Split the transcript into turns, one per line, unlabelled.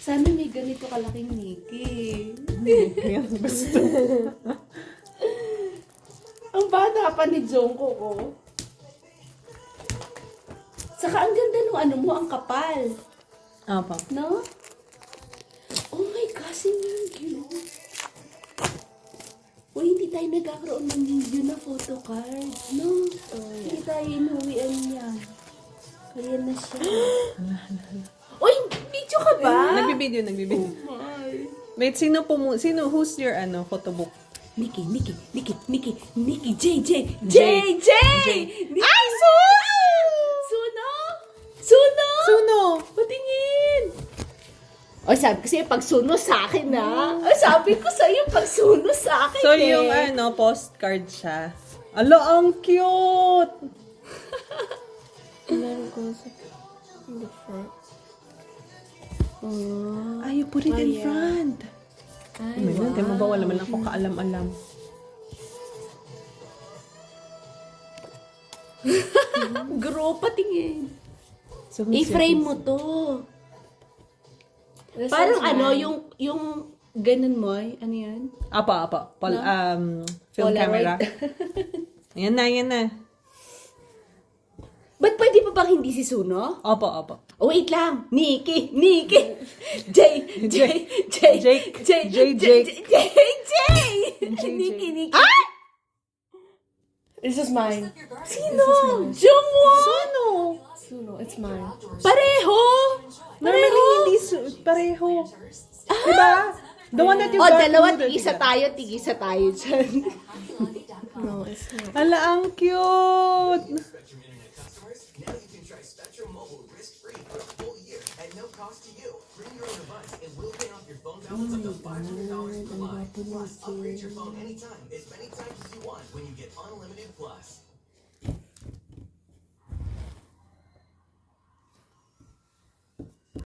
Sana may ganito kalaking Nikki.
Yan, gusto.
Ang bata pa ni Jungkook, oh. Saka ang ganda nung ano mo, ang kapal.
Apa.
No? Oh my gosh, yun cute. Uy, hindi tayo nagkakaroon ng video na photocard. No? Hindi tayo inuwian niya. Kaya na siya. Uy, video ka ba?
Nagbibideo. Wait, who's your photobook?
Nikki, JJ! Ay, Suno! Patingin! O, sabi ko sa'yo, pag suno sa akin, na. O, sabi ko sa'yo, pag suno sa akin,
So, yung postcard siya. Ala, ang cute!
Meron ko sa in the front. Oh.
Ay, you put it in
yeah.
front.
Ay,
Ay, wow. Mo ba wala man lang ko kaalam-alam.
Gro, patingin.
So,
I-frame mo to.
This
Parang
is
ano,
mine.
yung ganun mo, ano yan?
Apa. Film
Polaroid.
camera. Yan na.
Ba't pwede pa bang hindi si Suno?
Apa.
Oh, wait lang. Nikki.
Jake.
Nikki.
This is mine.
Sino? Jungwon.
Suno, it's mine.
Pareho.
Normally, hindi pareho. Diba? The one that you
O,
got.
dalawa, tig-isa tayo dyan.
No, it's not.
Ala, ang cute!
Now you can try Spectrum Mobile risk-free for a full year at no cost to you. Bring your own device and we'll pay off your phone balance up to $500 per line. Plus, upgrade your phone anytime, as many times as you want when you get Unlimited Plus.